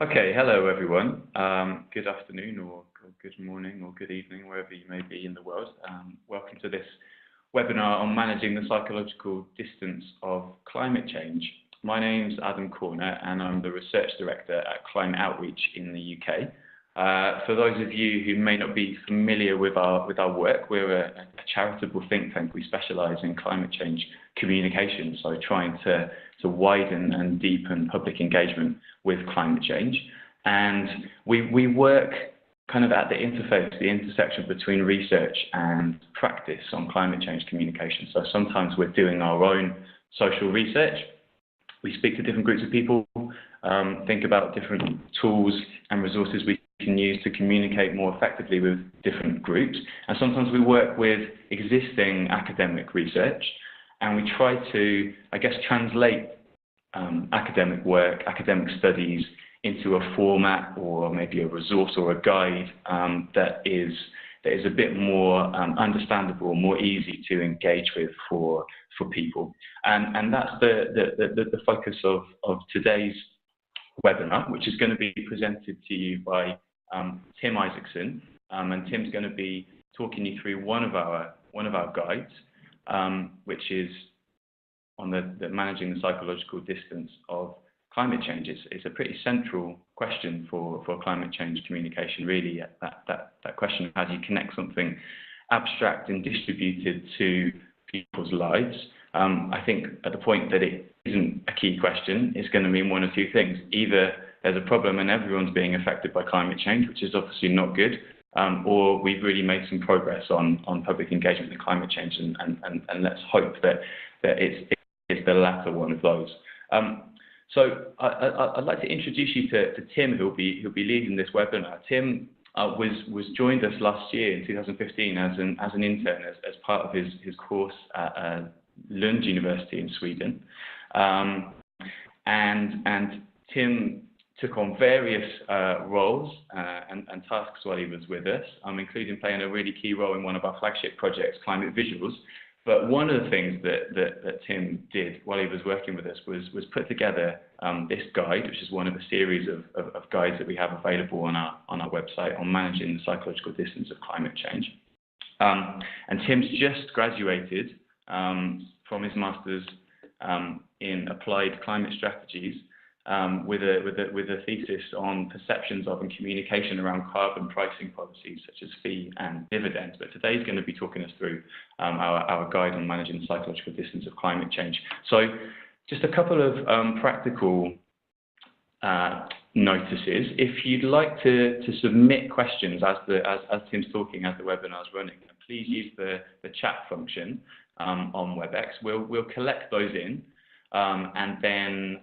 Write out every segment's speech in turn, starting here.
Okay, hello everyone. Good afternoon or good morning or good evening, wherever you may be in the world. Welcome to this webinar on managing the psychological distance of climate change. My name's Adam Corner and I'm the Research Director at Climate Outreach in the UK. For those of you who may not be familiar with our work, we're a charitable think tank. We specialise in climate change communication, so trying to widen and deepen public engagement with climate change. And we work kind of at the interface, the intersection between research and practice on climate change communication. So sometimes we're doing our own social research. We speak to different groups of people, think about different tools and resources we can use to communicate more effectively with different groups. And sometimes we work with existing academic research and we try to, I guess, translate academic work, academic studies into a format or maybe a resource or a guide that is a bit more understandable, more easy to engage with for people. And that's the focus of today's webinar, which is going to be presented to you by Tim Isaksson, and Tim's going to be talking you through one of our guides, which is on the managing the psychological distance of climate change. It's a pretty central question for climate change communication, really. That question of how do you connect something abstract and distributed to people's lives. I think at the point that it isn't a key question, it's going to mean one of two things. Either there's a problem and everyone's being affected by climate change, which is obviously not good, or we've really made some progress on public engagement with climate change, and let's hope that it's the latter one of those. So I'd like to introduce you to Tim, who'll be leading this webinar. Tim was joined us last year in 2015 as an intern as part of his course at Lund University in Sweden, and Tim took on various roles and tasks while he was with us, including playing a really key role in one of our flagship projects, Climate Visuals. But one of the things that Tim did while he was working with us was put together this guide, which is one of a series of guides that we have available on our website on managing the psychological distance of climate change. And Tim's just graduated from his master's in applied climate strategies with a thesis on perceptions of and communication around carbon pricing policies such as fee and dividends. But today he's going to be talking us through our guide on managing the psychological distance of climate change. So just a couple of practical notices. If you'd like to submit questions as Tim's talking, as the webinar's running, please use the chat function on WebEx. We'll collect those in. And then,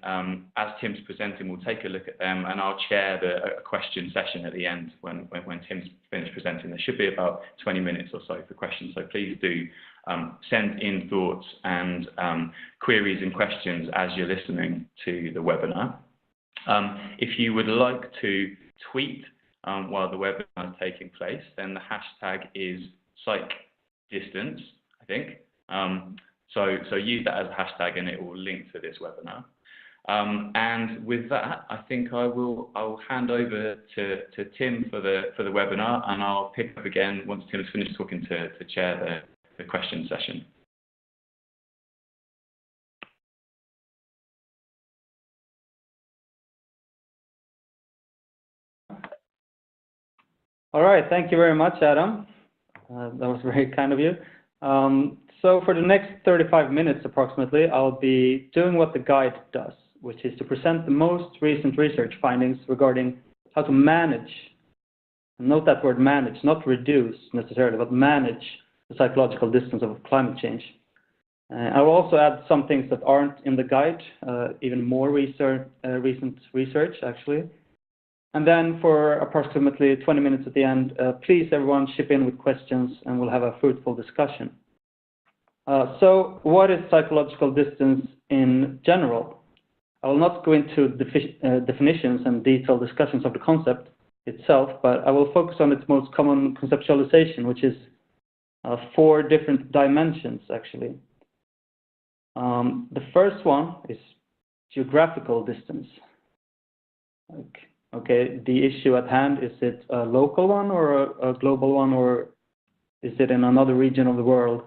as Tim's presenting, we'll take a look at them, and I'll chair a question session at the end when Tim's finished presenting. There should be about 20 minutes or so for questions, so please do send in thoughts and queries and questions as you're listening to the webinar. If you would like to tweet while the webinar is taking place, then the hashtag is psychdistance, I think. So use that as a hashtag and it will link to this webinar. And with that, I think I'll hand over to Tim for the webinar, and I'll pick up again once Tim has finished talking to chair the question session. All right, thank you very much, Adam. That was very kind of you. So for the next 35 minutes approximately, I'll be doing what the guide does, which is to present the most recent research findings regarding how to manage, and note that word manage, not reduce necessarily, but manage the psychological distance of climate change. I will also add some things that aren't in the guide, even more recent research actually. And then for approximately 20 minutes at the end, please everyone chip in with questions and we'll have a fruitful discussion. So what is psychological distance in general? I will not go into definitions and detailed discussions of the concept itself, but I will focus on its most common conceptualization, which is 4 different dimensions actually. The first one is geographical distance. Like Okay, the issue at hand, is it a local one or a global one, or is it in another region of the world?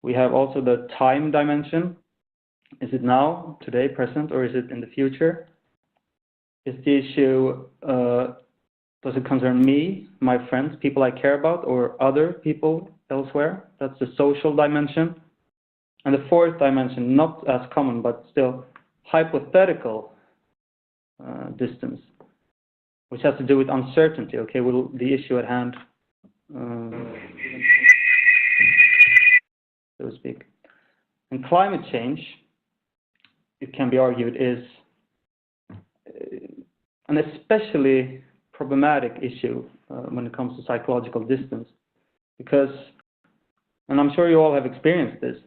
We have also the time dimension. Is it now, today, present, or is it in the future? Is the issue, does it concern me, my friends, people I care about, or other people elsewhere? That's the social dimension. And the fourth dimension, not as common, but still hypothetical distance, which has to do with uncertainty. Okay, will the issue at hand, so to speak. And climate change, it can be argued, is an especially problematic issue when it comes to psychological distance, because, and I'm sure you all have experienced this,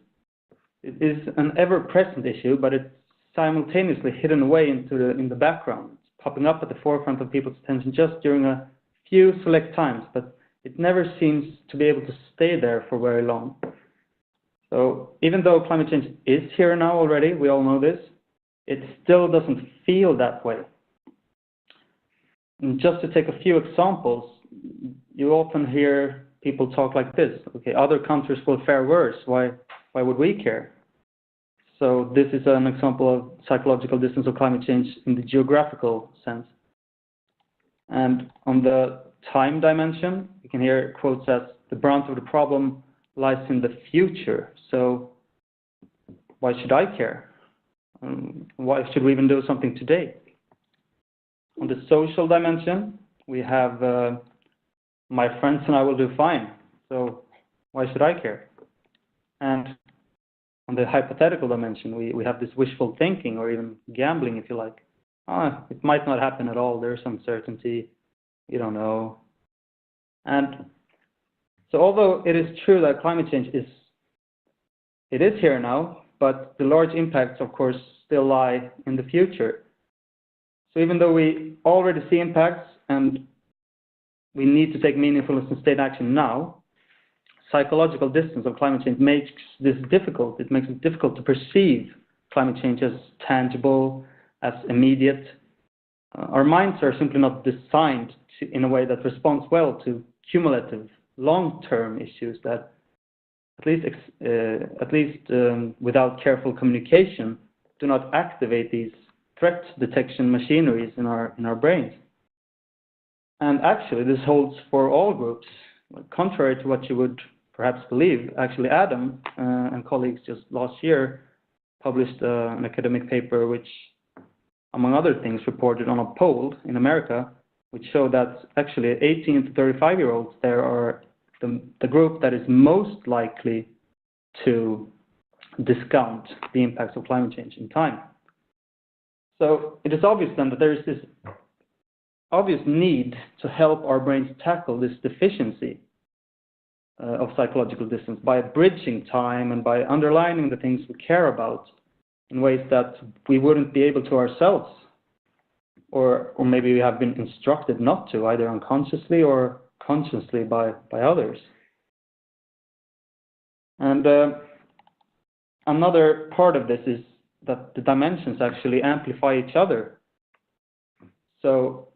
it is an ever-present issue, but it's simultaneously hidden away in the background. It's popping up at the forefront of people's attention just during a few select times, but it never seems to be able to stay there for very long. So even though climate change is here now already, we all know this, it still doesn't feel that way. And just to take a few examples, you often hear people talk like this: okay, other countries will fare worse, why would we care? So this is an example of psychological distance of climate change in the geographical sense. And on the time dimension, you can hear quotes as, the brunt of the problem lies in the future, so why should I care? Why should we even do something today? On the social dimension, we have my friends and I will do fine, so why should I care? And on the hypothetical dimension, we have this wishful thinking, or even gambling, if you like. It might not happen at all, there's uncertainty, you don't know. And so although it is true that climate change is here now, but the large impacts, of course, still lie in the future. So even though we already see impacts and we need to take meaningful and sustained action now, psychological distance of climate change makes this difficult. It makes it difficult to perceive climate change as tangible, as immediate. Our minds are simply not designed in a way that responds well to cumulative, long-term issues that, at least without careful communication, do not activate these threat detection machineries in our brains. And actually, this holds for all groups. Contrary to what you would perhaps believe, actually Adam and colleagues just last year published an academic paper which, among other things, reported on a poll in America which showed that actually 18 to 35-year-olds there are the group that is most likely to discount the impacts of climate change in time. So it is obvious then that there is this obvious need to help our brains tackle this deficiency of psychological distance by bridging time and by underlining the things we care about in ways that we wouldn't be able to ourselves, or maybe we have been instructed not to, either unconsciously or consciously by others. And another part of this is that the dimensions actually amplify each other. So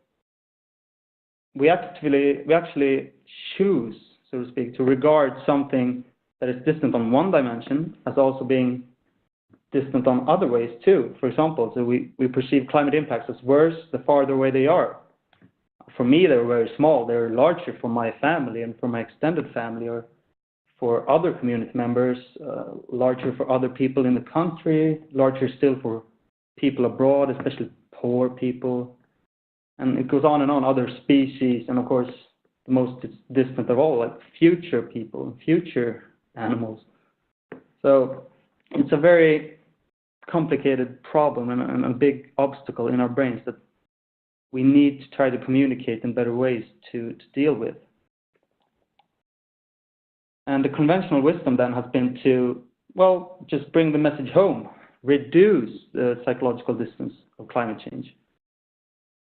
we actually choose, so to speak, to regard something that is distant on one dimension as also being distant on other ways too. For example, so we perceive climate impacts as worse the farther away they are. For me, they're very small. They're larger for my family and for my extended family, or for other community members, larger for other people in the country, larger still for people abroad, especially poor people. And it goes on and on, other species, and of course, the most distant of all, like future people and future animals. So it's a very complicated problem and a big obstacle in our brains that we need to try to communicate in better ways to deal with. And the conventional wisdom then has been to, well, just bring the message home, reduce the psychological distance of climate change.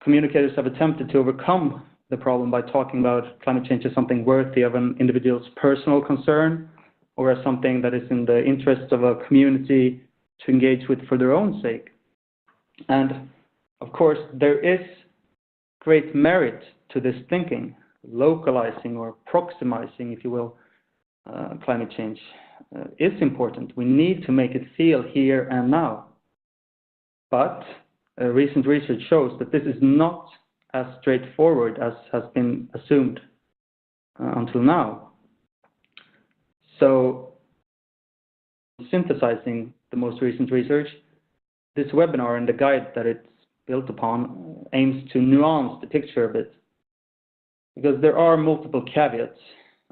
Communicators have attempted to overcome the problem by talking about climate change as something worthy of an individual's personal concern, or as something that is in the interest of a community to engage with for their own sake. And of course, there is great merit to this thinking, localizing or proximizing, if you will, climate change is important. We need to make it feel here and now. But recent research shows that this is not as straightforward as has been assumed until now. So, synthesizing the most recent research, this webinar and the guide that it's built upon aims to nuance the picture a bit, because there are multiple caveats.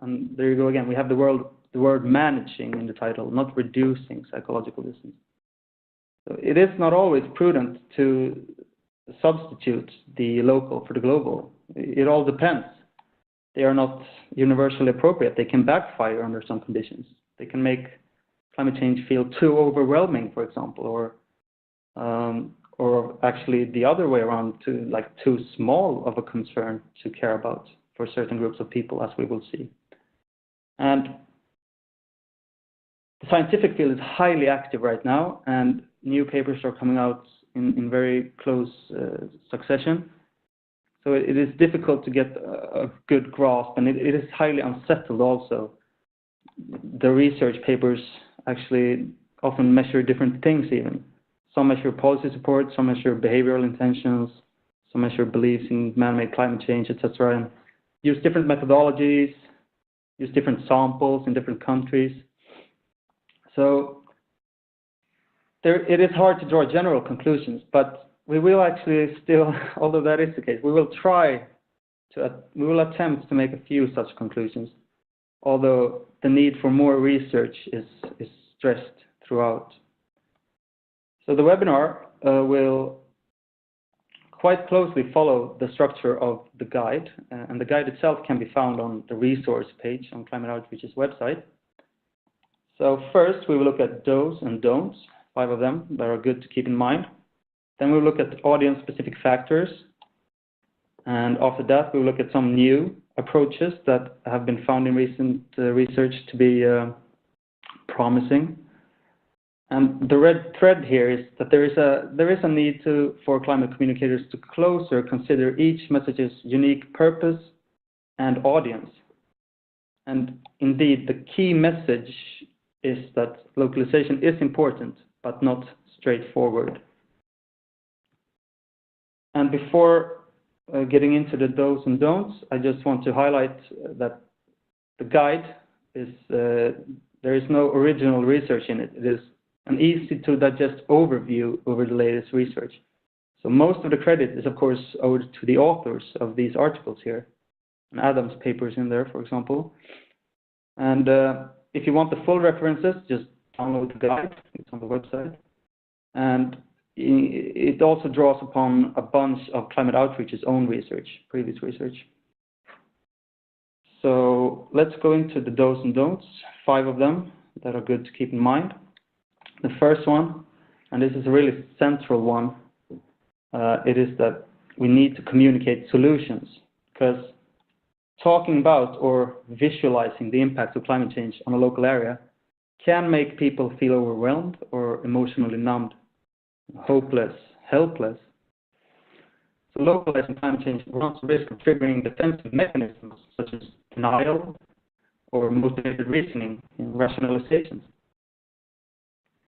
And there you go again, we have the word managing in the title, not reducing psychological distance. So it is not always prudent to substitute the local for the global. It all depends. They are not universally appropriate. They can backfire under some conditions. They can make climate change feel too overwhelming, for example, or actually the other way around, too small of a concern to care about for certain groups of people, as we will see. And the scientific field is highly active right now, and new papers are coming out in very close succession. So it is difficult to get a good grasp, and it is highly unsettled also. The research papers actually often measure different things even. Some measure policy support, some measure behavioral intentions, some measure beliefs in man-made climate change, etc. And use different methodologies, use different samples in different countries. So it is hard to draw general conclusions, but we will actually still, although that is the case, we will attempt to make a few such conclusions, although the need for more research is stressed throughout. So the webinar will quite closely follow the structure of the guide, and the guide itself can be found on the resource page on Climate Outreach's website. So first we will look at do's and don'ts, 5 of them that are good to keep in mind. Then we'll look at audience-specific factors, and after that we'll look at some new approaches that have been found in recent research to be promising. And the red thread here is that there is a need for climate communicators to closer consider each message's unique purpose and audience. And indeed, the key message is that localization is important, but not straightforward. And before getting into the do's and don'ts, I just want to highlight that the guide is, there is no original research in it. It is an easy to digest overview over the latest research. So most of the credit is of course owed to the authors of these articles here, and Adam's papers in there, for example. And if you want the full references, just download the guide, it's on the website. And it also draws upon a bunch of Climate Outreach's own research, previous research. So let's go into the do's and don'ts, 5 of them that are good to keep in mind. The first one, and this is a really central one, it is that we need to communicate solutions, because talking about or visualizing the impact of climate change on a local area can make people feel overwhelmed or emotionally numbed, hopeless, helpless. So localizing climate change runs the risk of triggering defensive mechanisms such as denial or motivated reasoning and rationalizations.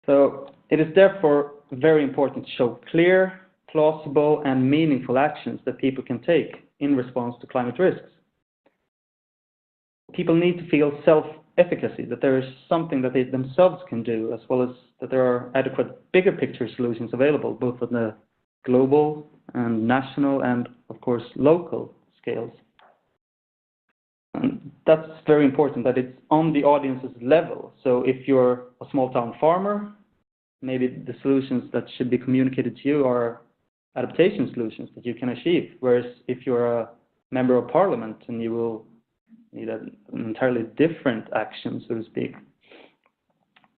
So it is therefore very important to show clear, plausible, and meaningful actions that people can take in response to climate risks. People need to feel self-efficacy, that there is something that they themselves can do, as well as that there are adequate bigger picture solutions available, both on the global and national and, of course, local scales. And that's very important, that it's on the audience's level. So if you're a small town farmer, maybe the solutions that should be communicated to you are adaptation solutions that you can achieve. Whereas if you're a member of parliament, and you will need an entirely different action, so to speak.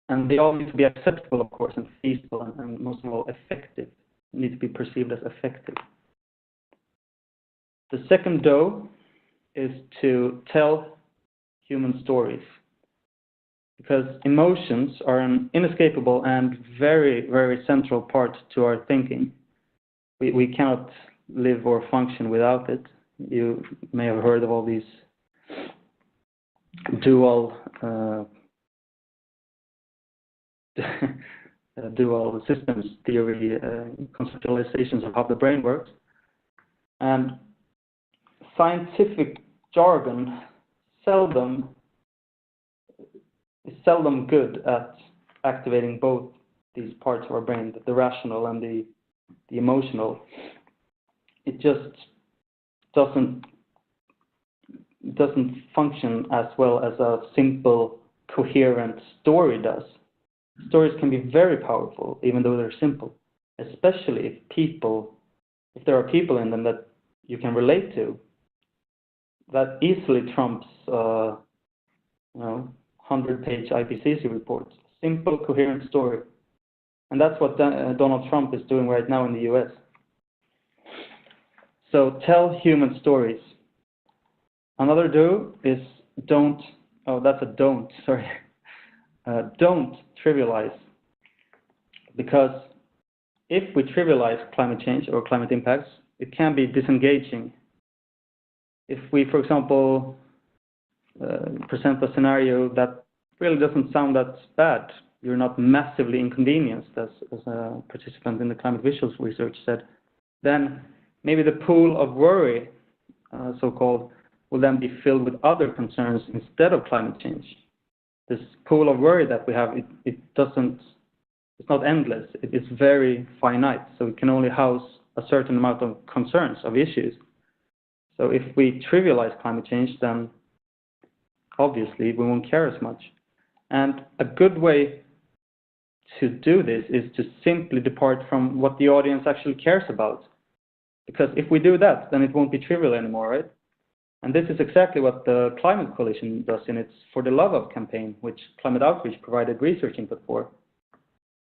And they all need to be acceptable, of course, and feasible, and most of all, effective. They need to be perceived as effective. The second do is to tell human stories, because emotions are an inescapable and very, very central part to our thinking. We cannot live or function without it. You may have heard of all these dual dual systems theory conceptualizations of how the brain works. And scientific jargon is seldom good at activating both these parts of our brain, the rational and the emotional. It just doesn't function as well as a simple, coherent story does. Stories can be very powerful, even though they're simple, especially if there are people in them that you can relate to. That easily trumps 100-page IPCC reports. Simple, coherent story. And that's what Donald Trump is doing right now in the US. So tell human stories. Another do is don't trivialize. Because if we trivialize climate change or climate impacts, it can be disengaging. If we, for example, present a scenario that really doesn't sound that bad, you're not massively inconvenienced, as a participant in the climate visuals research said, then maybe the pool of worry, so-called, will then be filled with other concerns instead of climate change. This pool of worry that we have, it's not endless, it's very finite, so it can only house a certain amount of concerns, of issues. So if we trivialize climate change, then obviously we won't care as much. And a good way to do this is to simply depart from what the audience actually cares about. Because if we do that, then it won't be trivial anymore, right? And this is exactly what the Climate Coalition does in its For the Love Of campaign, which Climate Outreach provided research input for.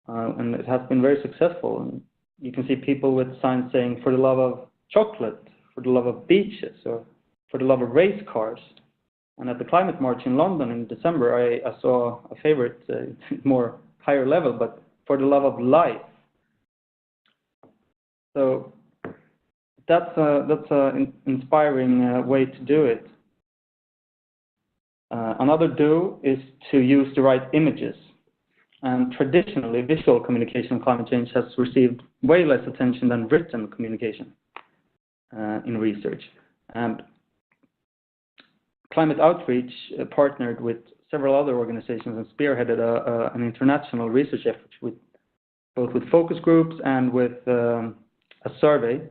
And it has been very successful. And you can see people with signs saying, for the love of chocolate, for the love of beaches, or for the love of race cars. And at the climate march in London in December, I saw a favorite, more higher level, but for the love of life. So that's an inspiring way to do it. Another do is to use the right images. And traditionally, visual communication on climate change has received way less attention than written communication in research. And Climate Outreach partnered with several other organizations and spearheaded an international research effort both with focus groups and with a survey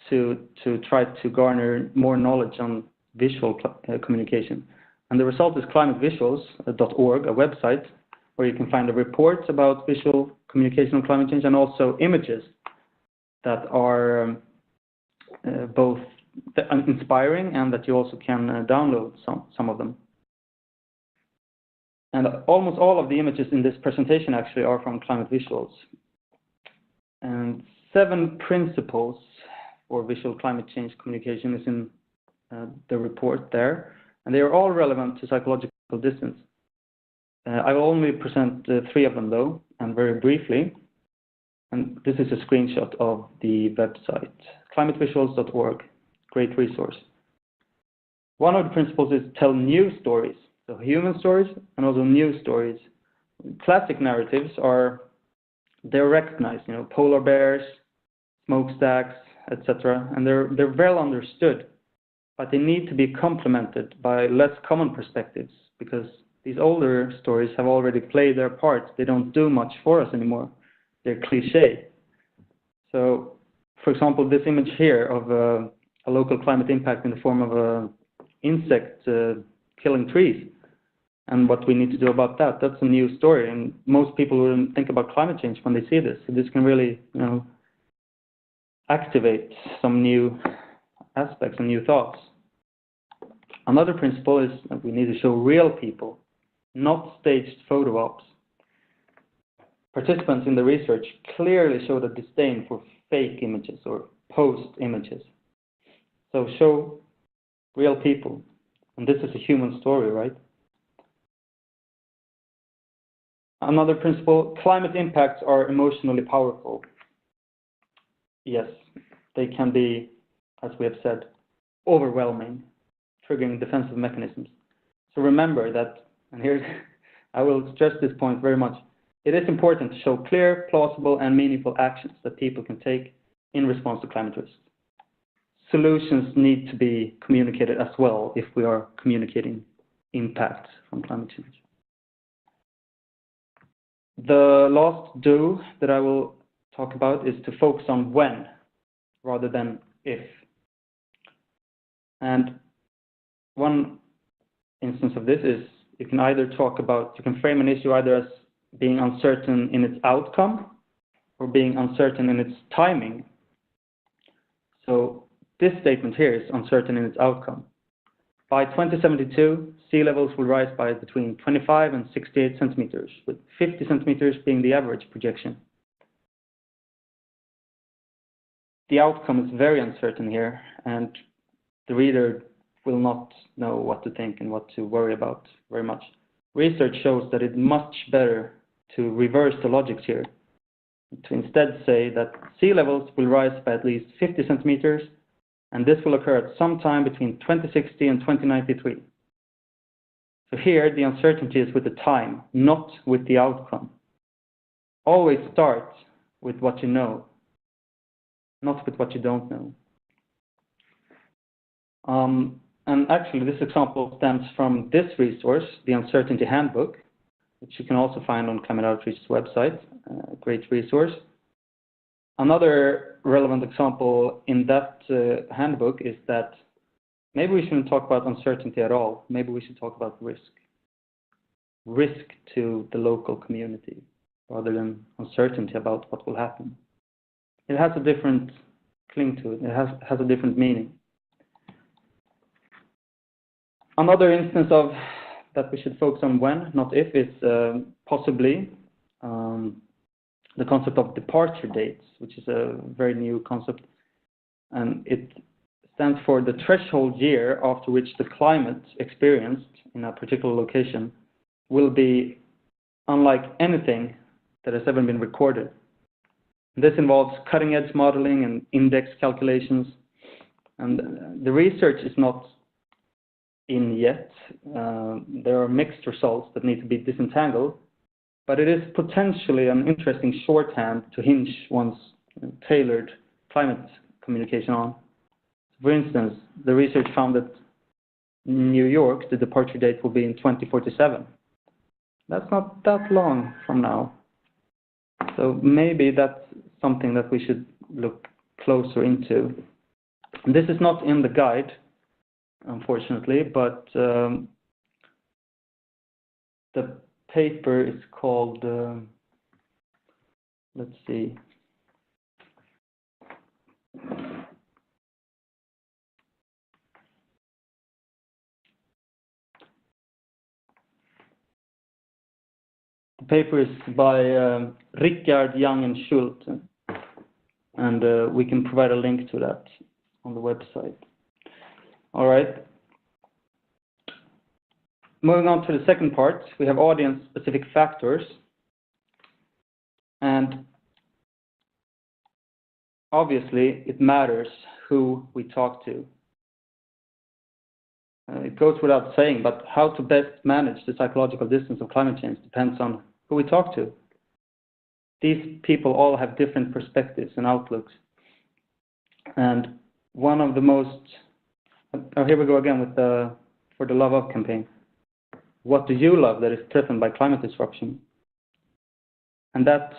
to try to garner more knowledge on visual communication. And the result is climatevisuals.org, a website where you can find the reports about visual communication on climate change and also images that are both inspiring and that you also can download some of them. And almost all of the images in this presentation actually are from Climate Visuals. And 7 principles for visual climate change communication is in the report there, and they are all relevant to psychological distance. I will only present 3 of them though, and very briefly. And this is a screenshot of the website, climatevisuals.org, great resource. One of the principles is tell new stories, so human stories and also new stories. Classic narratives they're recognized, polar bears, smokestacks, etc., and they're well understood, but they need to be complemented by less common perspectives because these older stories have already played their part. They don't do much for us anymore. They're cliche. So, for example, this image here of a local climate impact in the form of an insect killing trees and what we need to do about that, that's a new story. And most people wouldn't think about climate change when they see this. So this can really, activate some new aspects and new thoughts. Another principle is that we need to show real people, not staged photo ops. Participants in the research clearly showed a disdain for fake images or post images. So show real people. And this is a human story, right? Another principle, climate impacts are emotionally powerful. Yes, they can be, as we have said, overwhelming, triggering defensive mechanisms. So remember that, and here I will stress this point very much, it is important to show clear, plausible, and meaningful actions that people can take in response to climate risks. Solutions need to be communicated as well if we are communicating impact from climate change. The last do that I will talk about is to focus on when rather than if. And one instance of this is you can frame an issue either as being uncertain in its outcome or being uncertain in its timing. So this statement here is uncertain in its outcome. By 2072, sea levels will rise by between 25 and 68 centimeters, with 50 centimeters being the average projection. The outcome is very uncertain here, and the reader will not know what to think and what to worry about very much. Research shows that it's much better to reverse the logic here, to instead say that sea levels will rise by at least 50 centimeters, and this will occur at some time between 2060 and 2093. So here, the uncertainty is with the time, not with the outcome. Always start with what you know, not with what you don't know. And actually, this example stems from this resource, the Uncertainty Handbook, which you can also find on Climate Outreach's website, a great resource. Another relevant example in that handbook is that maybe we shouldn't talk about uncertainty at all. Maybe we should talk about risk. Risk to the local community rather than uncertainty about what will happen. It has a different cling to it. It has a different meaning. Another instance of that we should focus on when, not if, is possibly the concept of departure dates, which is a very new concept. And it stands for the threshold year after which the climate experienced in a particular location will be unlike anything that has ever been recorded. This involves cutting-edge modeling and index calculations. And the research is not in yet. There are mixed results that need to be disentangled, but it is potentially an interesting shorthand to hinge one's tailored climate communication on. For instance, the research found that in New York, the departure date will be in 2047. That's not that long from now. So maybe that's something that we should look closer into. And this is not in the guide, unfortunately, but the paper is called, let's see. The paper is by Rickard, Young, and Schultz, and we can provide a link to that on the website. All right. Moving on to the second part, we have audience-specific factors. And obviously, it matters who we talk to. It goes without saying, but how to best manage the psychological distance of climate change depends on who we talk to. These people all have different perspectives and outlooks. And one of the most, here we go again with the For the Love Of campaign. What do you love that is threatened by climate disruption? And that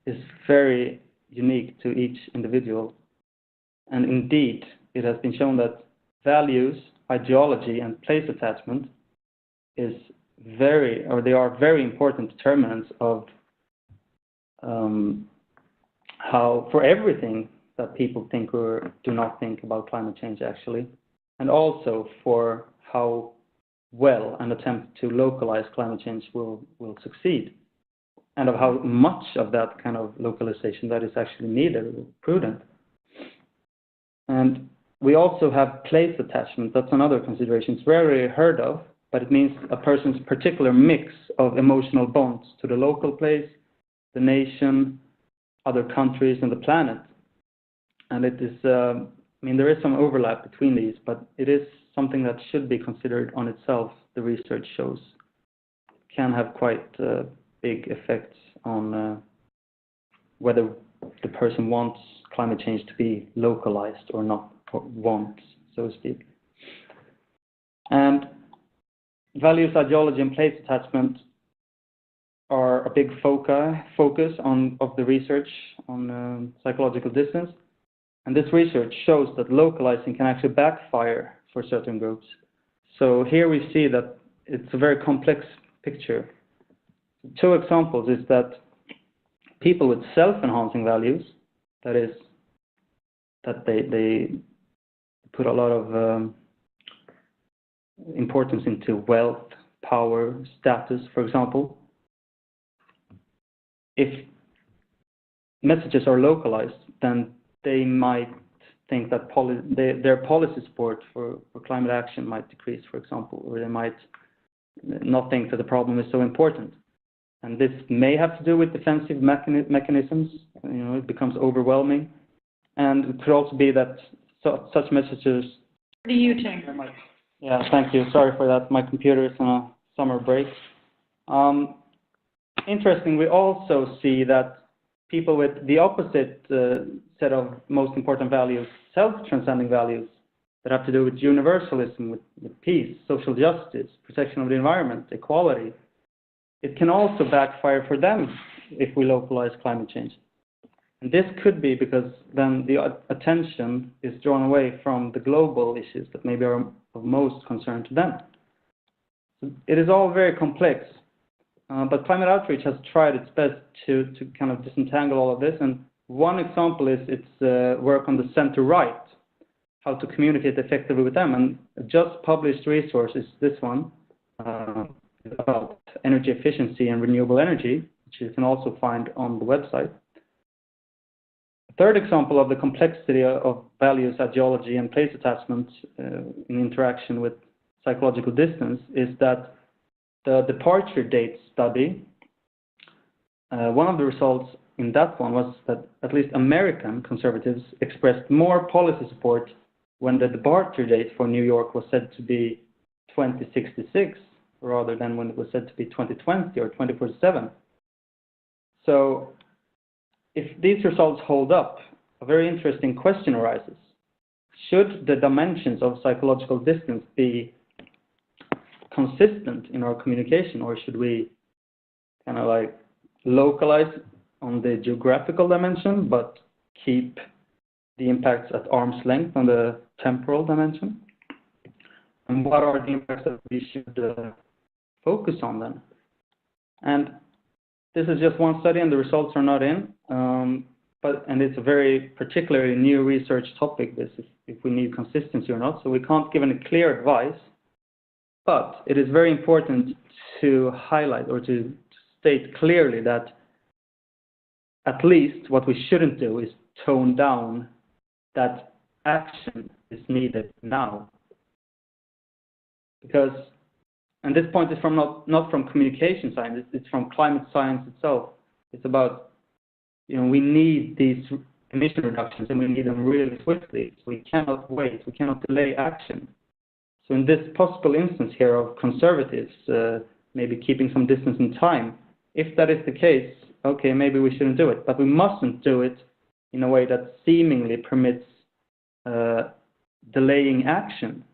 is very unique to each individual. And indeed, it has been shown that values, ideology, and place attachment is they are very important determinants of how, for everything that people think or do not think about climate change actually, and also for how well an attempt to localize climate change will succeed, and of how much of that kind of localization that is actually needed or prudent. And we also have place attachment. That's another consideration. It's rarely heard of, but it means a person's particular mix of emotional bonds to the local place, the nation, other countries, and the planet. And it is, I mean, there is some overlap between these, but it is something that should be considered on itself. The research shows it can have quite big effects on whether the person wants climate change to be localized or not, or wants, so to speak. And values, ideology, and place attachment are a big focus of the research on psychological distance. And this research shows that localizing can actually backfire for certain groups. So here we see that it's a very complex picture. Two examples is that people with self-enhancing values, that is, that they put a lot of importance into wealth, power, status, for example. If messages are localized, then they might think that their policy support for climate action might decrease, for example, or they might not think that the problem is so important. And this may have to do with defensive mechanisms. You know, it becomes overwhelming. And it could also be that such messages... The U-turn. Yeah, thank you. Sorry for that. My computer is on a summer break. Interesting, we also see that people with the opposite set of most important values, self-transcending values, that have to do with universalism, with peace, social justice, protection of the environment, equality, it can also backfire for them if we localize climate change. And this could be because then the attention is drawn away from the global issues that maybe are of most concern to them. It is all very complex, but climate outreach has tried its best to kind of disentangle all of this. And one example is its work on the center-right, how to communicate effectively with them. And a just published resource is this one, about energy efficiency and renewable energy, which you can also find on the website. A third example of the complexity of values, ideology, and place attachment in interaction with psychological distance is that the departure date study, one of the results in that one was that at least American conservatives expressed more policy support when the departure date for New York was said to be 2066 rather than when it was said to be 2020 or 2047. So if these results hold up, a very interesting question arises. Should the dimensions of psychological distance be consistent in our communication, or should we kind of like localize on the geographical dimension but keep the impacts at arm's length on the temporal dimension? And what are the impacts that we should focus on then? And this is just one study and the results are not in, and it's a very particularly new research topic, this, if we need consistency or not, so we can't give any clear advice. But it is very important to highlight or to state clearly that at least what we shouldn't do is tone down that action is needed now. Because, and this point is from not from communication science, it's from climate science itself. It's about, you know, we need these emission reductions and we need them really swiftly. So we cannot wait, we cannot delay action. So in this possible instance here of conservatives maybe keeping some distance in time, if that is the case, okay, maybe we shouldn't do it. But we mustn't do it in a way that seemingly permits delaying action,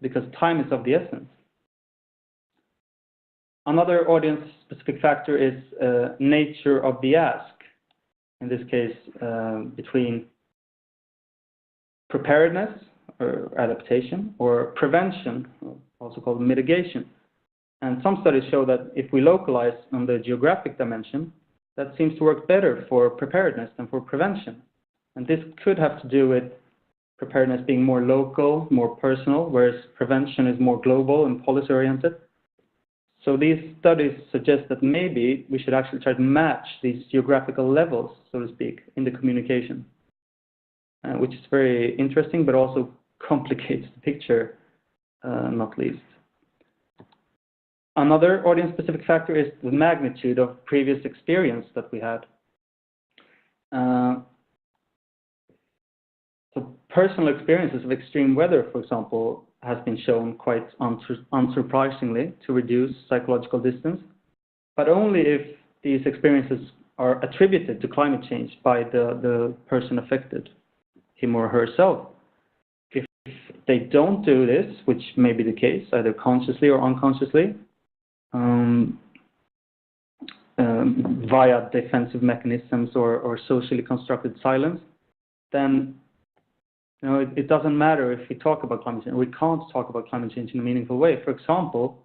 because time is of the essence. Another audience-specific factor is nature of the ask. In this case, between preparedness or adaptation, or prevention, also called mitigation. And some studies show that if we localize on the geographic dimension, that seems to work better for preparedness than for prevention. And this could have to do with preparedness being more local, more personal, whereas prevention is more global and policy-oriented. So these studies suggest that maybe we should actually try to match these geographical levels, so to speak, in the communication, which is very interesting, but also complicates the picture, not least. Another audience-specific factor is the magnitude of previous experience that we had. personal experiences of extreme weather, for example, has been shown quite unsurprisingly to reduce psychological distance, but only if these experiences are attributed to climate change by the person affected, him or herself. If they don't do this, which may be the case, either consciously or unconsciously, via defensive mechanisms or socially constructed silence, then it doesn't matter if we talk about climate change. We can't talk about climate change in a meaningful way. For example,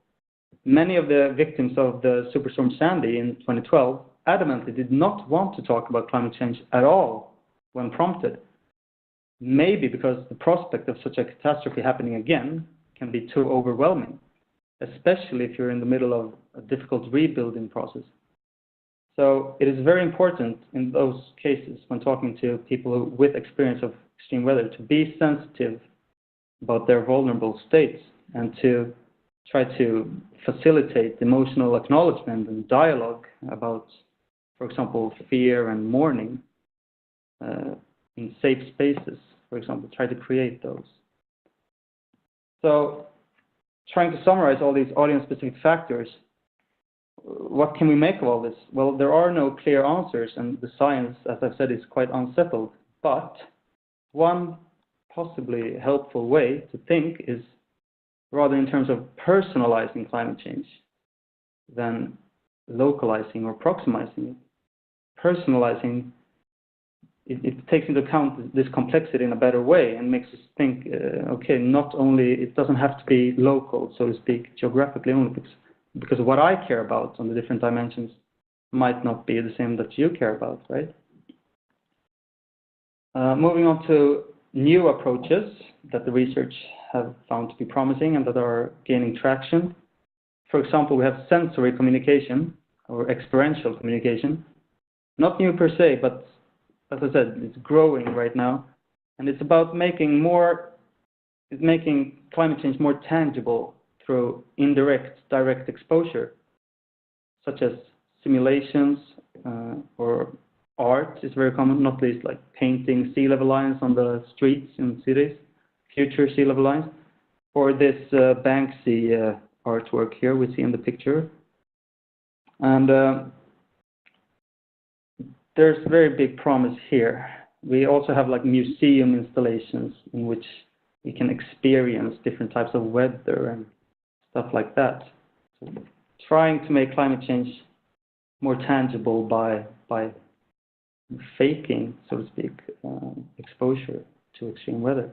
many of the victims of the Superstorm Sandy in 2012 adamantly did not want to talk about climate change at all when prompted. Maybe because the prospect of such a catastrophe happening again can be too overwhelming, especially if you're in the middle of a difficult rebuilding process. So it is very important in those cases when talking to people with experience of extreme weather to be sensitive about their vulnerable states and to try to facilitate emotional acknowledgement and dialogue about, for example, fear and mourning in safe spaces, for example, try to create those. So trying to summarize all these audience-specific factors, what can we make of all this? Well, there are no clear answers, and the science, as I've said, is quite unsettled. But one possibly helpful way to think is rather in terms of personalizing climate change than localizing or proximizing it. Personalizing, it takes into account this complexity in a better way and makes us think, okay, not only, it doesn't have to be local, so to speak, geographically only, because what I care about on the different dimensions might not be the same that you care about, right? Moving on to new approaches that the research have found to be promising and that are gaining traction. For example, we have sensory communication or experiential communication. Not new per se, but as I said, it's growing right now. And it's about making climate change more tangible through indirect, direct exposure, such as simulations or art is very common, not least like painting sea level lines on the streets in cities, future sea level lines, or this Banksy artwork here we see in the picture. And there's very big promise here. We also have like museum installations in which we can experience different types of weather and stuff like that. So trying to make climate change more tangible by faking, so to speak, exposure to extreme weather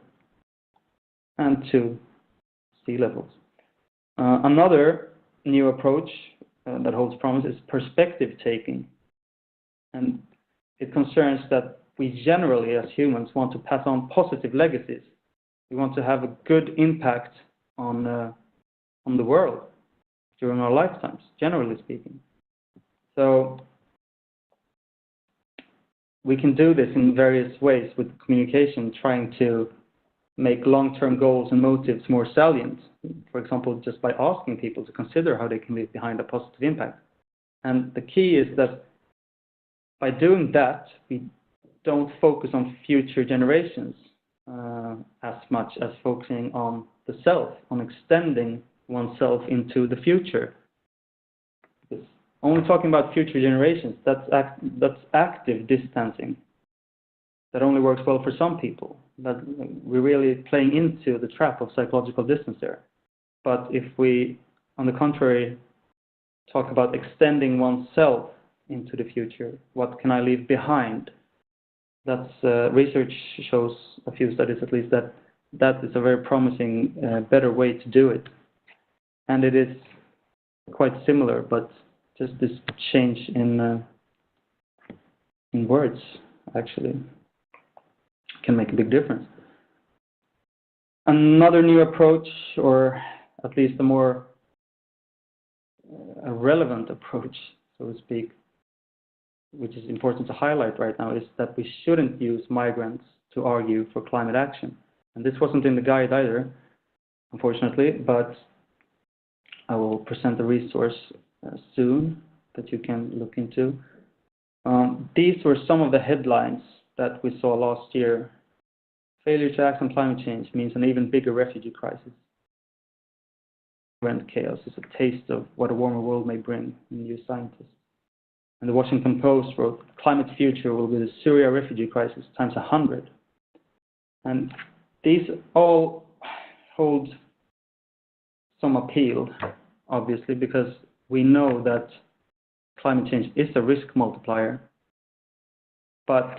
and to sea levels. Another new approach that holds promise is perspective taking. And it concerns that we generally, as humans, want to pass on positive legacies. We want to have a good impact on the world during our lifetimes, generally speaking. So we can do this in various ways with communication, trying to make long-term goals and motives more salient. For example, just by asking people to consider how they can leave behind a positive impact. And the key is that by doing that, we don't focus on future generations as much as focusing on the self, on extending oneself into the future. Because only talking about future generations, that's active distancing. That only works well for some people. That we're really playing into the trap of psychological distance there. But if we, on the contrary, talk about extending oneself into the future, what can I leave behind? That's research shows, a few studies at least, that is a very promising, better way to do it. And it is quite similar, but just this change in words actually can make a big difference. Another new approach, or at least a more relevant approach, so to speak, which is important to highlight right now, is that we shouldn't use migrants to argue for climate action. And this wasn't in the guide either, unfortunately, but I will present a resource soon that you can look into. These were some of the headlines that we saw last year Failure to act on climate change means an even bigger refugee crisis. Rent chaos is a taste of what a warmer world may bring, in New Scientist. And the Washington Post wrote, climate future will be the Syria refugee crisis times 100. And these all hold some appeal, obviously, because we know that climate change is a risk multiplier. But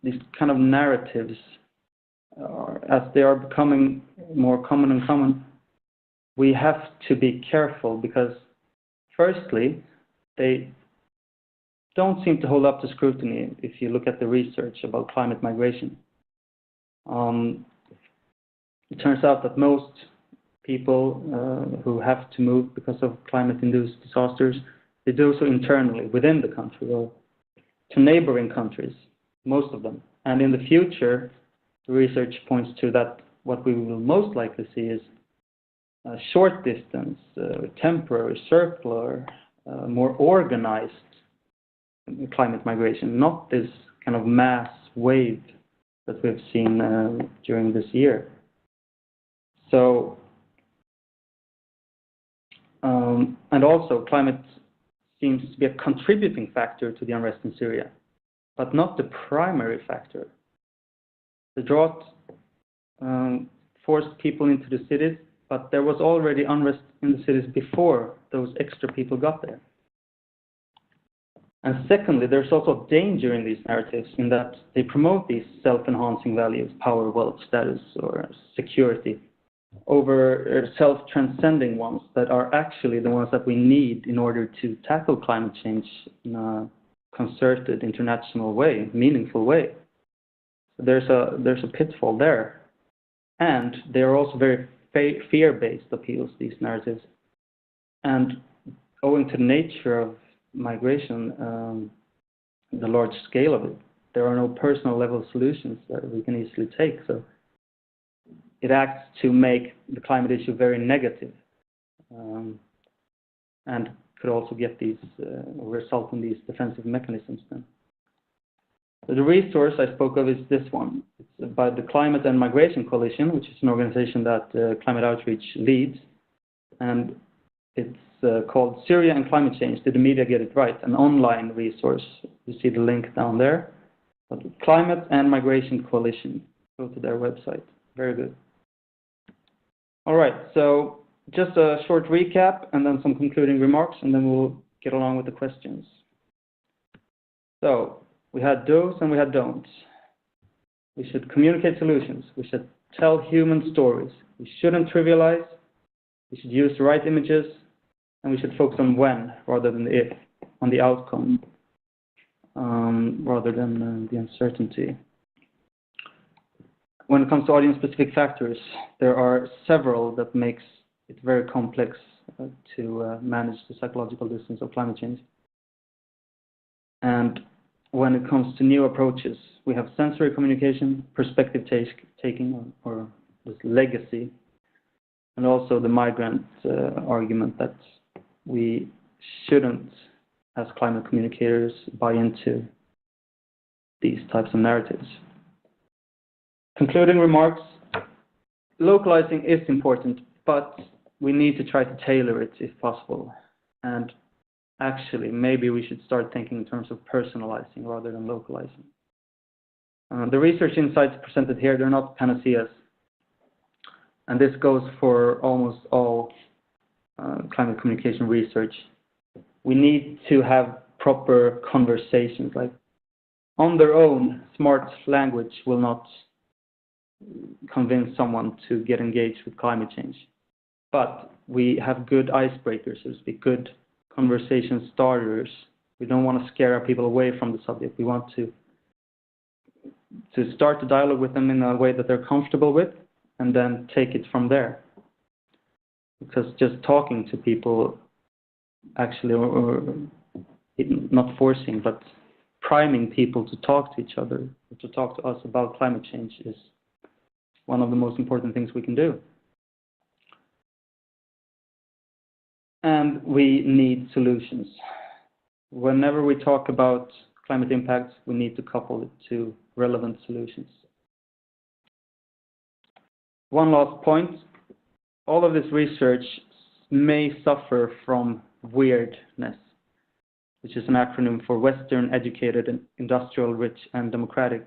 these kind of narratives, as they are becoming more common and common, we have to be careful because, firstly, they don't seem to hold up to scrutiny if you look at the research about climate migration. It turns out that most people who have to move because of climate-induced disasters, they do so internally within the country or to neighboring countries, most of them. And in the future, the research points to that what we will most likely see is short distance, temporary, circular, more organized climate migration, not this kind of mass wave that we've seen during this year. So, and also climate seems to be a contributing factor to the unrest in Syria, but not the primary factor. The drought forced people into the cities, but there was already unrest in the cities before those extra people got there. And secondly, there's also danger in these narratives in that they promote these self-enhancing values, power, wealth, status, or security, over self-transcending ones that are actually the ones that we need in order to tackle climate change in a concerted international way, meaningful way. So there's a pitfall there. And they are also very fear-based appeals, these narratives. And owing to the nature of migration, the large scale of it, there are no personal level solutions that we can easily take. So it acts to make the climate issue very negative, and could also get these result in these defensive mechanisms then. So the resource I spoke of is this one. It's by the Climate and Migration Coalition, which is an organization that Climate Outreach leads, and it's called Syria and Climate Change, Did the Media Get It Right? An online resource. You see the link down there. But Climate and Migration Coalition. Go to their website. Very good. All right, so just a short recap and then some concluding remarks, and then we'll get along with the questions. So we had do's and we had don'ts. We should communicate solutions. We should tell human stories. We shouldn't trivialize. We should use the right images. And we should focus on when rather than the if, on the outcome rather than the uncertainty. When it comes to audience-specific factors, there are several that makes it very complex to manage the psychological distance of climate change. And when it comes to new approaches, we have sensory communication, perspective taking, or this legacy, and also the migrant argument that we shouldn't, as climate communicators, buy into these types of narratives. Concluding remarks, localizing is important, but we need to try to tailor it if possible. And actually, maybe we should start thinking in terms of personalizing rather than localizing. The research insights presented here, they're not panaceas. And this goes for almost all climate communication research. We need to have proper conversations. Like, on their own, smart language will not convince someone to get engaged with climate change. But we have good icebreakers, so to speak, good conversation starters. We don't want to scare our people away from the subject. We want to start the dialogue with them in a way that they're comfortable with, and then take it from there. Because just talking to people, actually, or not forcing, but priming people to talk to each other, to talk to us about climate change is one of the most important things we can do. And we need solutions. Whenever we talk about climate impacts, we need to couple it to relevant solutions. one last point. All of this research may suffer from weirdness, which is an acronym for Western, Educated, and Industrial, Rich, and Democratic,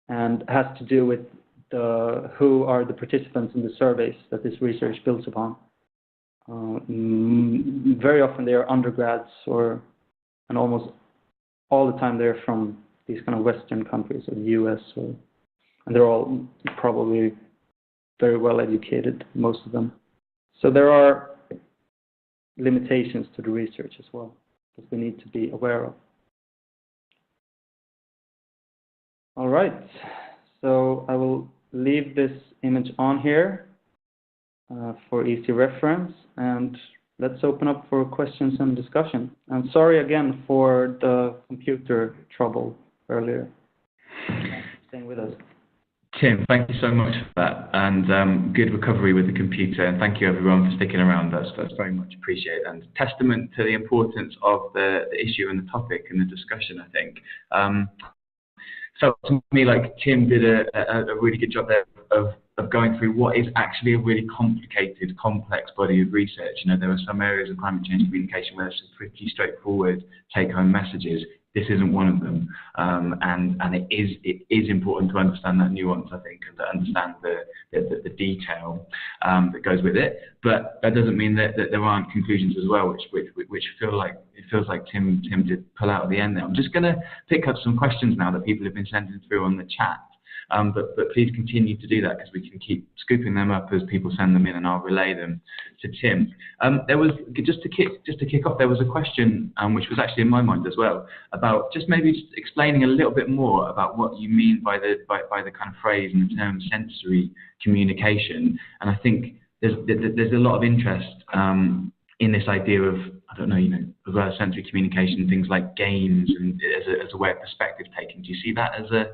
and has to do with who are the participants in the surveys that this research builds upon. Very often they are undergrads, and almost all the time they're from these kind of Western countries, or the US, and they're all probably very well educated, most of them. So there are limitations to the research as well that we need to be aware of. All right, so I will leave this image on here for easy reference, and let's open up for questions and discussion. I'm sorry again for the computer trouble earlier. Staying with us. Tim, thank you so much for that, and good recovery with the computer, and thank you everyone for sticking around. That's very much appreciated, and testament to the importance of the issue and the topic and the discussion, I think. So to me, like Tim did a really good job there of going through what is actually a really complicated, complex body of research. You know, there are some areas of climate change communication where there's some pretty straightforward take-home messages. This isn't one of them, and it is important to understand that nuance, I think, and to understand the detail that goes with it. But that doesn't mean that there aren't conclusions as well, which feels like Tim did pull out at the end there. I'm just going to pick up some questions now that people have been sending through on the chat. But please continue to do that, because we can keep scooping them up as people send them in, and I'll relay them to Tim. There was just to kick off. There was a question which was actually in my mind as well, about just explaining a little bit more about what you mean by the kind of phrase and the term sensory communication. And I think there's a lot of interest in this idea of, I don't know, of sensory communication, things like games, and as a way of perspective taking. Do you see that as a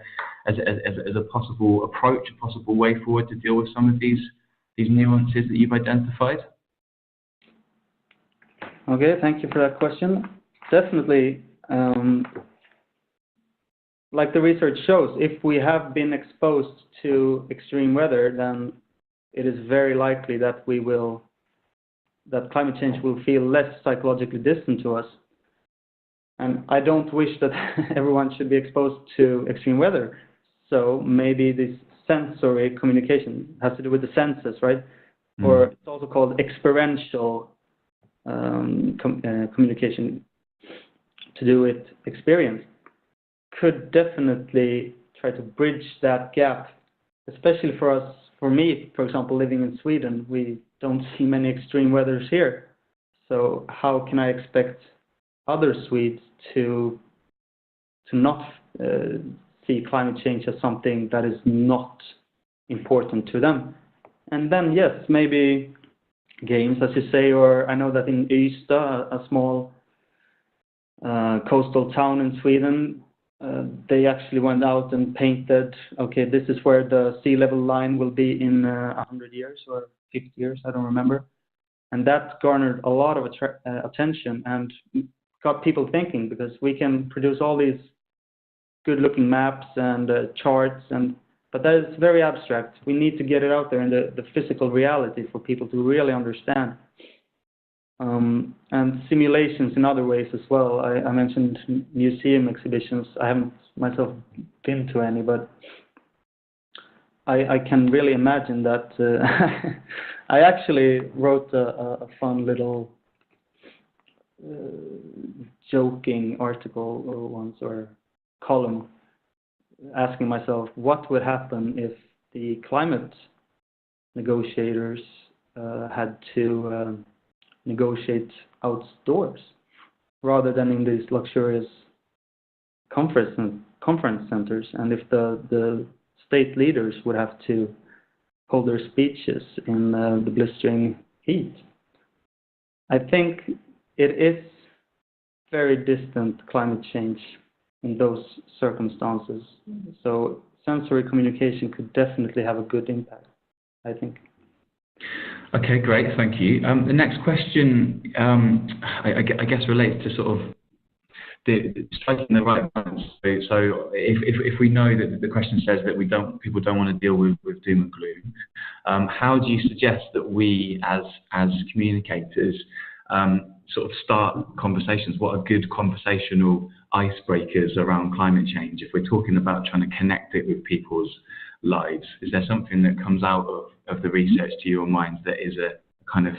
possible approach, a possible way forward to deal with some of these nuances that you've identified? Okay, thank you for that question. Definitely, like the research shows, if we have been exposed to extreme weather, then it is very likely that climate change will feel less psychologically distant to us. And I don't wish that everyone should be exposed to extreme weather. So maybe this sensory communication has to do with the senses, right? Mm. Or it's also called experiential communication, to do with experience. Could definitely try to bridge that gap, especially for me, for example, living in Sweden. We don't see many extreme weathers here. So how can I expect other Swedes to not see climate change as something that is not important to them? And then, yes, maybe games, as you say, or I know that in Ystad, a small coastal town in Sweden, they actually went out and painted, okay, this is where the sea level line will be in 100 years or 50 years, I don't remember. And that garnered a lot of attention and got people thinking, because we can produce all these good-looking maps and charts, but that is very abstract. We need to get it out there in the physical reality for people to really understand. And simulations in other ways as well. I mentioned museum exhibitions. I haven't myself been to any, but I can really imagine that. I actually wrote a fun little joking article once, or column, asking myself what would happen if the climate negotiators had to negotiate outdoors rather than in these luxurious conference centers, and if the state leaders would have to hold their speeches in the blistering heat. I think it is very distant climate change in those circumstances. So sensory communication could definitely have a good impact, I think. Okay, great, thank you. The next question, I guess, relates to sort of striking the right balance. So if we know that the question says that people don't want to deal with doom and gloom. How do you suggest that we, as communicators, sort of start conversations? What are good conversational icebreakers around climate change if we're talking about trying to connect it with people's lives? Is there something that comes out of the research to your mind that is a kind of,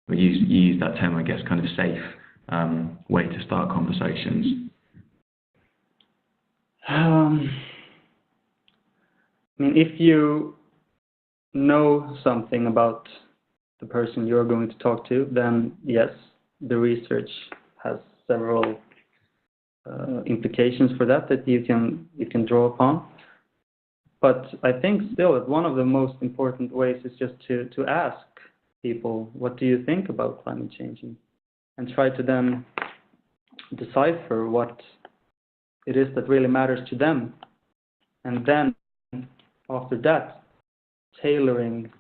you use that term, I guess, kind of safe way to start conversations? I mean, if you know something about the person you're going to talk to, then yes, the research has several implications for that you can draw upon. But I think still that one of the most important ways is just to ask people, what do you think about climate change? And try to then decipher what it is that really matters to them. And then after that, tailoring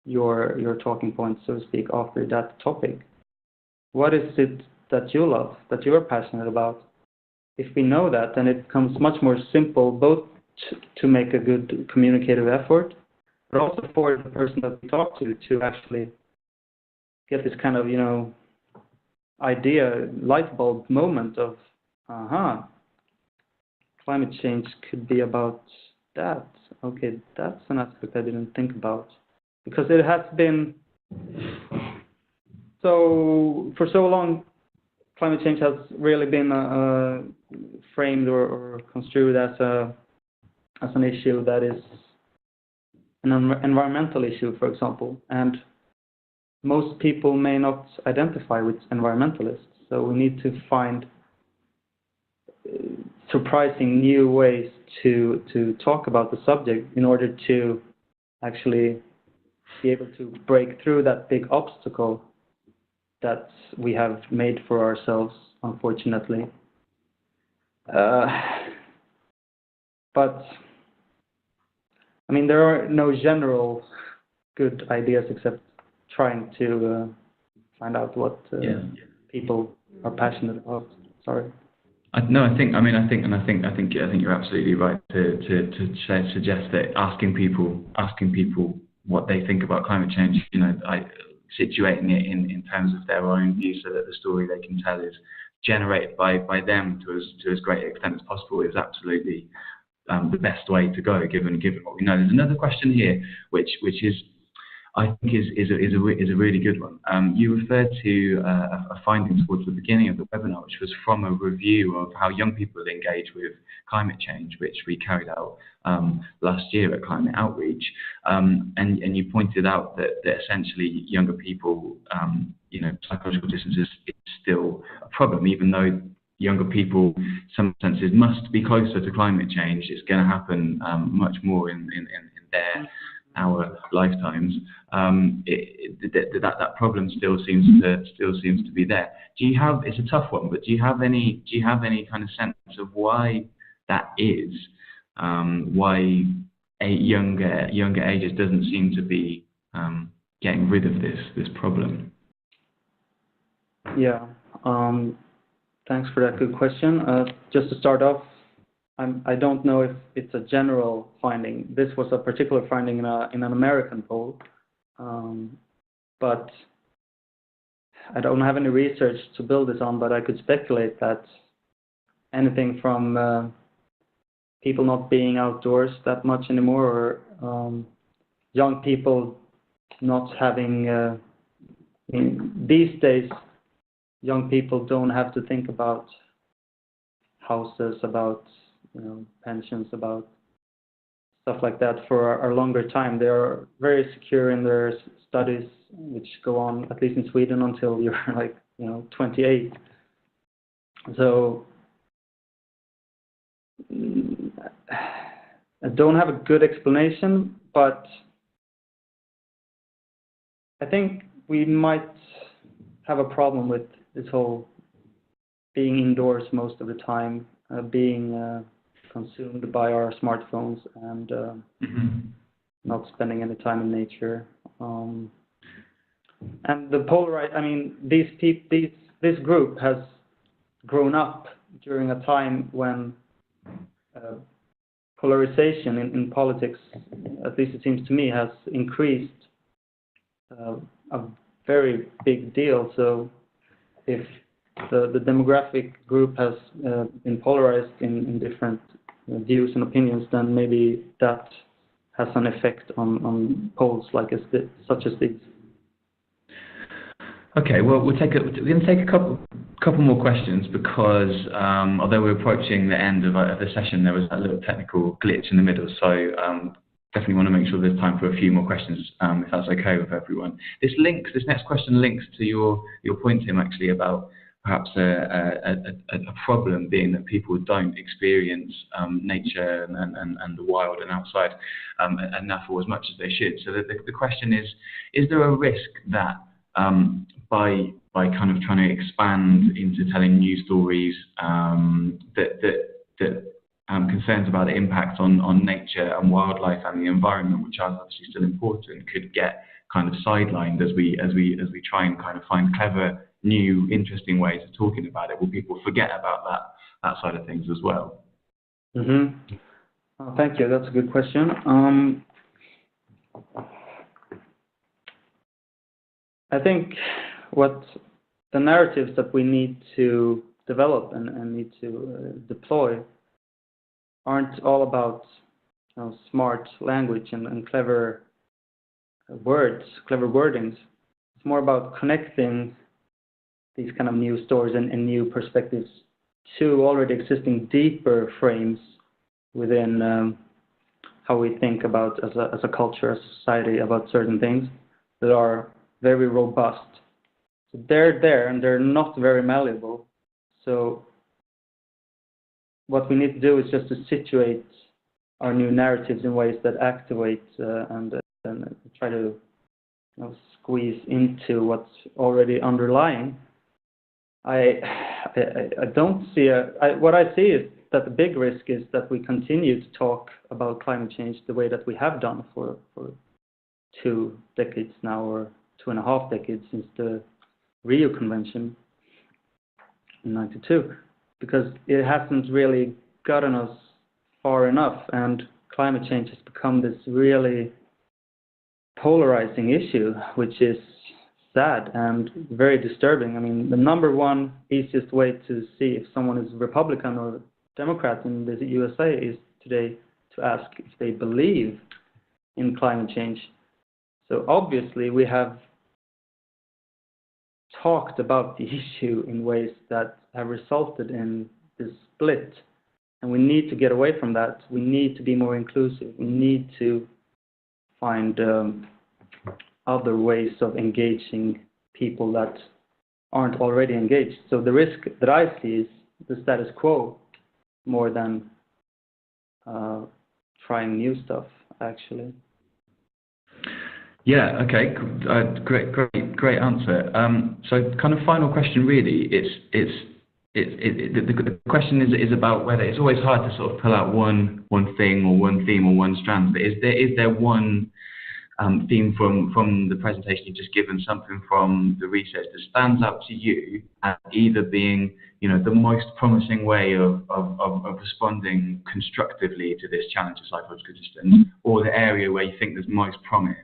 your talking points, so to speak, after that topic. What is it that you love, that you're passionate about? If we know that, then it becomes much more simple, both to make a good communicative effort, but also for the person that we talk to actually get this kind of, idea, light bulb moment of, climate change could be about that. Okay, that's an aspect I didn't think about. Because it has been for so long, climate change has really been framed or construed as an issue that is an environmental issue, for example. And most people may not identify with environmentalists. So we need to find surprising new ways to talk about the subject in order to actually be able to break through that big obstacle that we have made for ourselves, unfortunately. But I mean, there are no general good ideas except trying to find out what people are passionate about. Sorry. I think you're absolutely right to suggest that asking people what they think about climate change, situating it in terms of their own view, so that the story they can tell is generated by them to as great an extent as possible, is absolutely the best way to go, given what we know. There's another question here, which is, I think is a really good one. You referred to a finding towards the beginning of the webinar, which was from a review of how young people engage with climate change, which we carried out last year at Climate Outreach. And you pointed out that essentially younger people, psychological distance is still a problem, even though younger people, in some senses, must be closer to climate change. It's going to happen much more in our lifetimes. That problem still seems to be there. It's a tough one, but do you have any kind of sense of why that is? Why younger ages doesn't seem to be getting rid of this problem? Yeah. Thanks for that good question. Just to start off, I don't know if it's a general finding. This was a particular finding in an American poll, but I don't have any research to build this on, but I could speculate that anything from people not being outdoors that much anymore, or young people not having, these days, young people don't have to think about houses, about pensions, about stuff like that for a longer time. They are very secure in their studies, which go on, at least in Sweden, until you're 28. So I don't have a good explanation, but I think we might have a problem with this whole being indoors most of the time, being consumed by our smartphones, and not spending any time in nature. And the this group has grown up during a time when polarization in politics, at least it seems to me, has increased a very big deal. So if the demographic group has been polarized in different views and opinions, then maybe that has an effect on polls such as these. Okay, well, we're going to take a couple more questions because although we're approaching the end of the session, there was a little technical glitch in the middle. So definitely want to make sure there's time for a few more questions, if that's okay with everyone. This next question links to your point, Tim, actually, about perhaps a problem being that people don't experience nature and the wild and outside enough or as much as they should. So the question is there a risk that by kind of trying to expand into telling new stories that concerns about the impact on nature and wildlife and the environment, which are obviously still important, could get kind of sidelined as we try and kind of find clever, new, interesting ways of talking about it? Will people forget about that side of things as well? Mm-hmm. Thank you. That's a good question. I think what the narratives that we need to develop and need to deploy aren't all about smart language and clever words, clever wordings. It's more about connecting these kind of new stories and new perspectives to already existing deeper frames within how we think about as a culture, as a society, about certain things that are very robust. So they're there and they're not very malleable. So what we need to do is just to situate our new narratives in ways that activate and try to squeeze into what's already underlying. I don't see what I see is that the big risk is that we continue to talk about climate change the way that we have done for 2 decades now, or 2.5 decades since the Rio Convention in '92, because it hasn't really gotten us far enough, and climate change has become this really polarizing issue, which is sad and very disturbing. I mean, the number one easiest way to see if someone is Republican or Democrat in the USA is today to ask if they believe in climate change. So obviously we have talked about the issue in ways that have resulted in this split, and we need to get away from that. We need to be more inclusive. We need to find other ways of engaging people that aren't already engaged. So the risk that I see is the status quo more than trying new stuff, actually. Yeah. Okay. Great answer. So, kind of final question, really. The question is about whether it's always hard to sort of pull out one thing or one theme or one strand. But is there one theme from the presentation you've just given, something from the research that stands out to you as either being, the most promising way of responding constructively to this challenge of psychological distance, or the area where you think there's most promise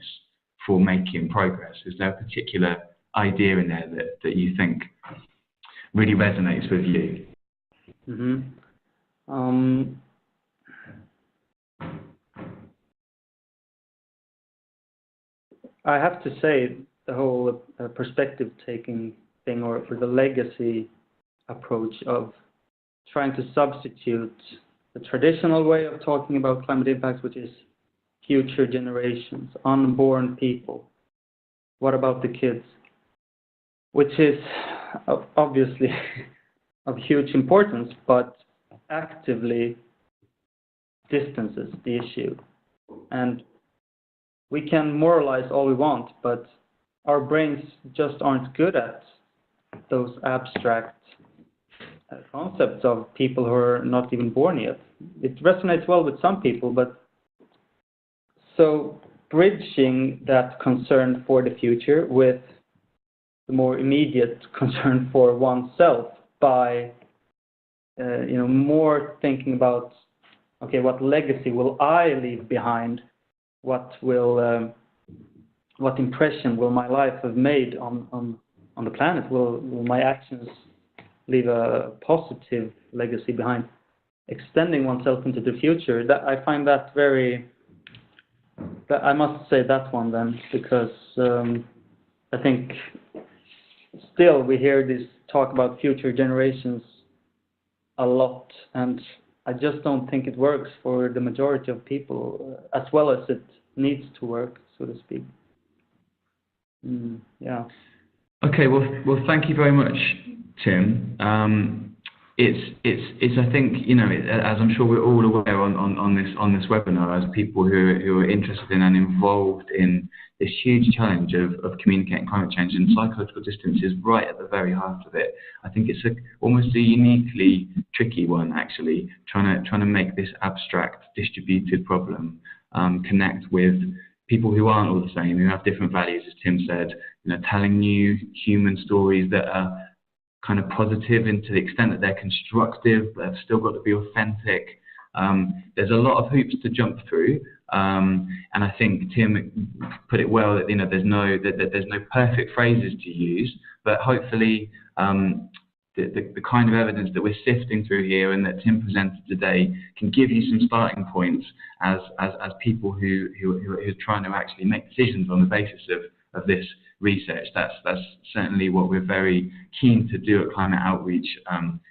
for making progress? Is there a particular idea in there that you think really resonates with you? Mm-hmm. I have to say the whole perspective-taking thing, or the legacy approach of trying to substitute the traditional way of talking about climate impacts, which is future generations, unborn people. What about the kids? Which is obviously of huge importance, but actively distances the issue. And we can moralize all we want, but our brains just aren't good at those abstract concepts of people who are not even born yet. It resonates well with some people, but so bridging that concern for the future with the more immediate concern for oneself by more thinking about okay, what legacy will I leave behind? What impression will my life have made on the planet? Will my actions leave a positive legacy behind? Extending oneself into the future, that I find that I must say that one then, because I think still we hear this talk about future generations a lot, and I just don't think it works for the majority of people as well as it needs to work, so to speak. Yeah. Okay. Well, thank you very much, Tim. It's I think, as I'm sure we're all aware on this webinar, as people who are interested in and involved in this huge challenge of communicating climate change, and psychological distance is right at the very heart of it. I think it's almost a uniquely tricky one, actually, trying to make this abstract, distributed problem connect with people who aren't all the same, who have different values, as Tim said, telling new human stories that are kind of positive, and to the extent that they're constructive, but they've still got to be authentic. There's a lot of hoops to jump through, and I think Tim put it well that there's no perfect phrases to use, but hopefully the kind of evidence that we're sifting through here and that Tim presented today can give you some starting points as people who are trying to actually make decisions on the basis of this research. That's certainly what we're very keen to do at Climate Outreach,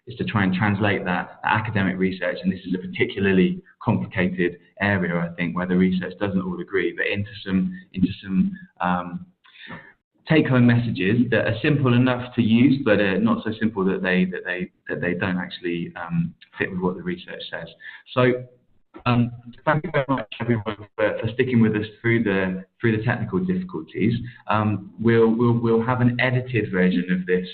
is to try and translate that academic research, and this is a particularly complicated area, I think, where the research doesn't all agree, but into some take-home messages that are simple enough to use, but not so simple that they don't actually fit with what the research says. So thank you very much, everyone, for sticking with us through the technical difficulties. We'll have an edited version of this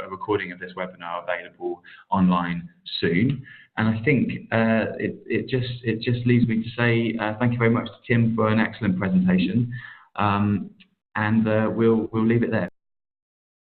recording of this webinar available online soon. And I think it just leaves me to say thank you very much to Tim for an excellent presentation, and we'll leave it there.